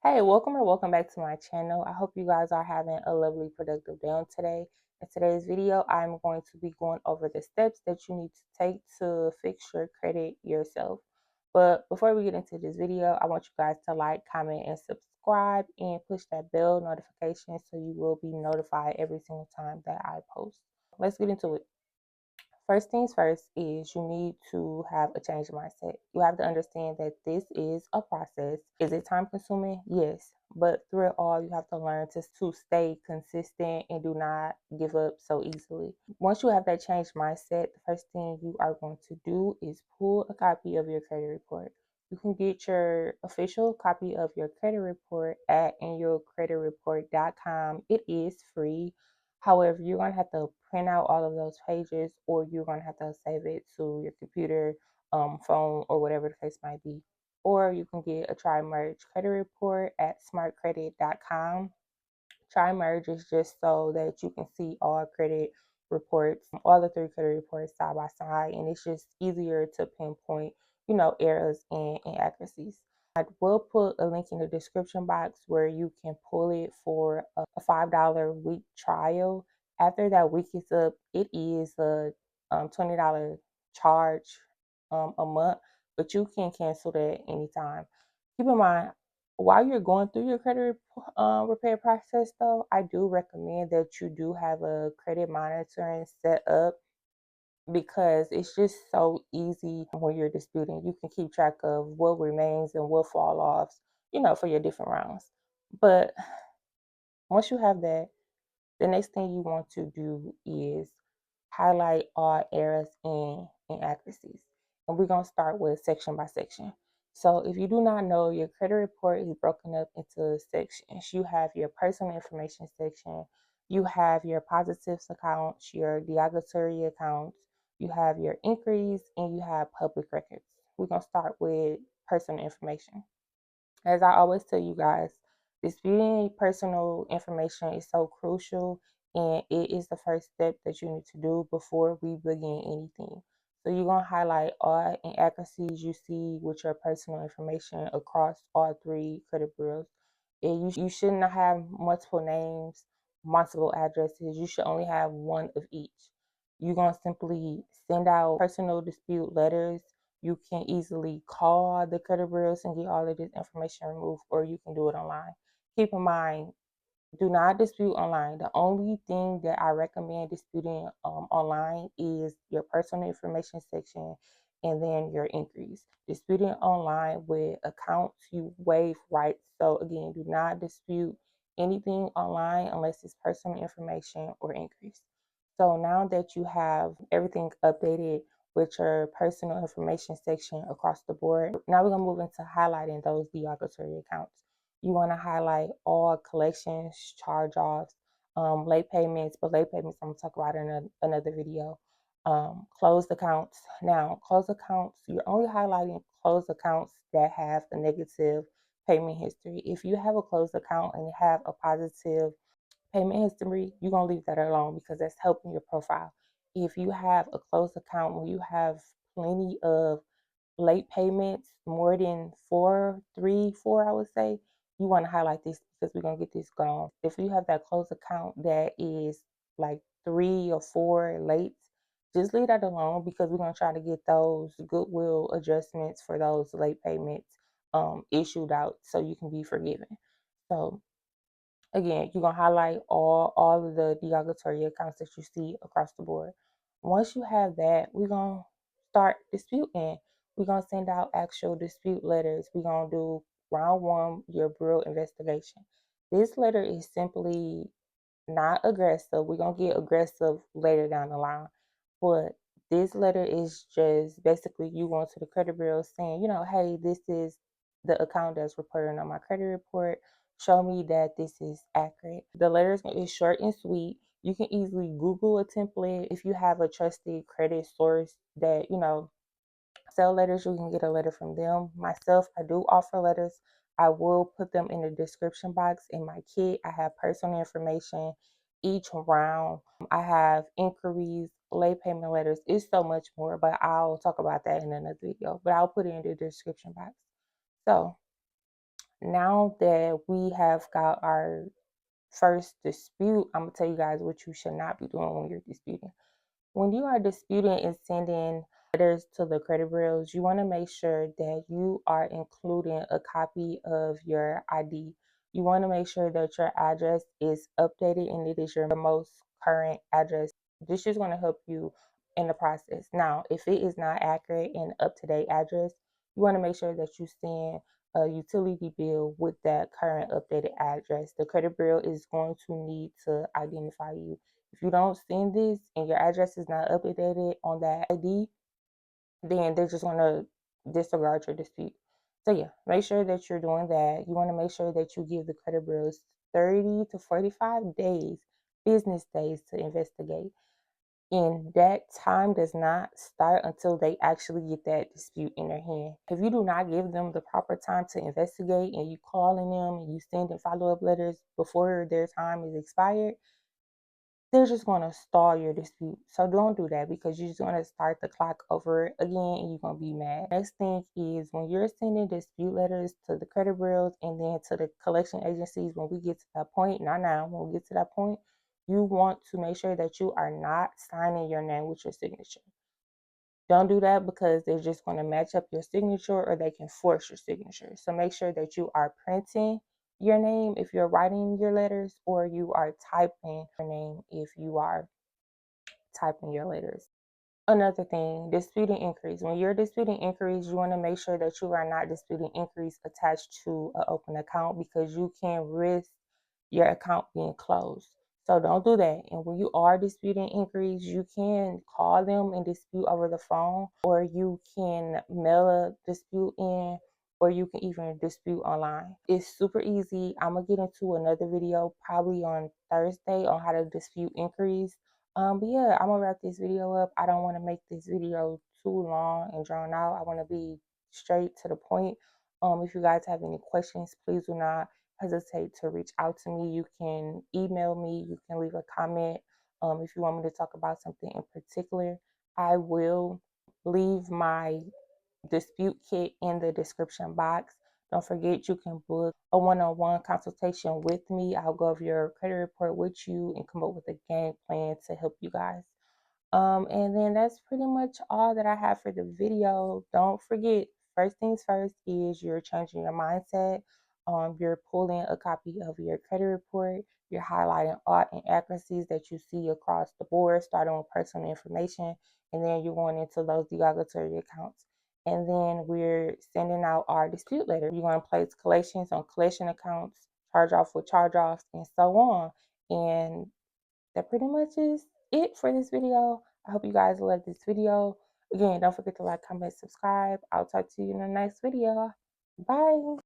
Hey, welcome or welcome back to my channel. I hope you guys are having a lovely, productive day on today. In today's video, I'm going to be going over the steps that you need to take to fix your credit yourself. But before we get into this video, I want you guys to like, comment, and subscribe and push that bell notification so you will be notified every single time that I post. Let's get into it. First things first is you need to have a change mindset. You have to understand that this is a process. Is it time consuming? Yes. But through it all, you have to learn to stay consistent and do not give up so easily. Once you have that change mindset, the first thing you are going to do is pull a copy of your credit report. You can get your official copy of your credit report at inyourcreditreport.com. It is free. However, you're going to have to print out all of those pages, or you're going to have to save it to your computer, phone, or whatever the case might be. Or you can get a tri-merge credit report at smartcredit.com. Tri-merge is just so that you can see all credit reports, all the three credit reports side by side, and it's just easier to pinpoint, errors and inaccuracies. I will put a link in the description box where you can pull it for a $5 week trial. After that week is up, it is a $20 charge a month, but you can cancel that anytime. Keep in mind, while you're going through your credit repair process, though, I do recommend that you do have a credit monitoring set up because it's just so easy when you're disputing. You can keep track of what remains and what fall offs, for your different rounds. But once you have that, the next thing you want to do is highlight all errors and inaccuracies. And we're going to start with section by section. So if you do not know, your credit report is broken up into sections. You have your personal information section, you have your positives accounts, your derogatory accounts, you have your inquiries, and you have public records. We're going to start with personal information. As I always tell you guys, disputing personal information is so crucial, and it is the first step that you need to do before we begin anything. So you're going to highlight all inaccuracies you see with your personal information across all three credit bureaus. And you shouldn't have multiple names, multiple addresses. You should only have one of each. You're going to simply send out personal dispute letters. You can easily call the credit bureaus and get all of this information removed, or you can do it online. Keep in mind, do not dispute online. The only thing that I recommend disputing online is your personal information section and then your inquiries. Disputing online with accounts, you waive rights. So again, do not dispute anything online unless it's personal information or inquiries. So now that you have everything updated with your personal information section across the board, now we're going to move into highlighting those derogatory accounts. You want to highlight all collections, charge-offs, late payments, but late payments I'm going to talk about in another video. Closed accounts. Now, closed accounts, you're only highlighting closed accounts that have a negative payment history. If you have a closed account and have a positive payment history, you're going to leave that alone because that's helping your profile. If you have a closed account where you have plenty of late payments, more than four, I would say, you want to highlight this because we're going to get this gone. If you have that closed account that is like 3 or 4 late, just leave that alone because we're going to try to get those goodwill adjustments for those late payments issued out so you can be forgiven. So again, you're going to highlight all of the derogatory accounts that you see across the board. Once you have that, we're going to start disputing. We're going to send out actual dispute letters. We're going to do round one, your bureau investigation. This letter is simply not aggressive. We're going to get aggressive later down the line. But this letter is just basically you going to the credit bureau saying, hey, this is the account that's reported on my credit report. Show me that this is accurate. The letter is short and sweet. You can easily Google a template. If you have a trusted credit source that, sell letters, you can get a letter from them. Myself, I do offer letters. I will put them in the description box in my kit. I have personal information each round. I have inquiries, late payment letters. It's so much more, but I'll talk about that in another video. But I'll put it in the description box. So Now that we have got our first dispute, I'm gonna tell you guys what you should not be doing when you're disputing. When you are disputing and sending letters to the credit bureaus, you want to make sure that you are including a copy of your ID. You want to make sure that your address is updated and it is your most current address. This is going to help you in the process. Now, if it is not accurate and up to date address, you want to make sure that you send a utility bill with that current updated address. The credit bureau is going to need to identify you. If you don't send this and your address is not updated on that ID, then they're just going to disregard your dispute. So yeah, make sure that you're doing that. You want to make sure that you give the credit bureaus 30 to 45 days, business days to investigate. And that time does not start until they actually get that dispute in their hand. If you do not give them the proper time to investigate and you calling them and you sending follow-up letters before their time is expired, they're just going to stall your dispute. So don't do that because you're just going to start the clock over again and you're going to be mad. Next thing is when you're sending dispute letters to the credit bureaus and then to the collection agencies, when we get to that point, not now, when we get to that point, you want to make sure that you are not signing your name with your signature. Don't do that because they're just going to match up your signature or they can force your signature. So make sure that you are printing your name if you're writing your letters or you are typing your name if you are typing your letters. Another thing, disputing inquiries. When you're disputing inquiries, you want to make sure that you are not disputing inquiries attached to an open account because you can risk your account being closed. So don't do that. And when you are disputing inquiries, you can call them and dispute over the phone, or you can mail a dispute in, or you can even dispute online. It's super easy. I'm going to get into another video probably on Thursday on how to dispute inquiries. But yeah, I'm gonna wrap this video up. I don't want to make this video too long and drawn out. I want to be straight to the point. If you guys have any questions, please do not hesitate to reach out to me. You can email me. You can leave a comment. If you want me to talk about something in particular, I will leave my dispute kit in the description box. Don't forget you can book a one-on-one consultation with me. I'll go over your credit report with you and come up with a game plan to help you guys. And then that's pretty much all that I have for the video. Don't forget, first things first is you're changing your mindset. You're pulling a copy of your credit report. You're highlighting all inaccuracies that you see across the board, starting with personal information, and then you're going into those derogatory accounts. And then we're sending out our dispute letter. You're going to place collections on collection accounts, charge off with charge offs, and so on. And that pretty much is it for this video. I hope you guys love this video. Again, don't forget to like, comment, subscribe. I'll talk to you in the next video. Bye.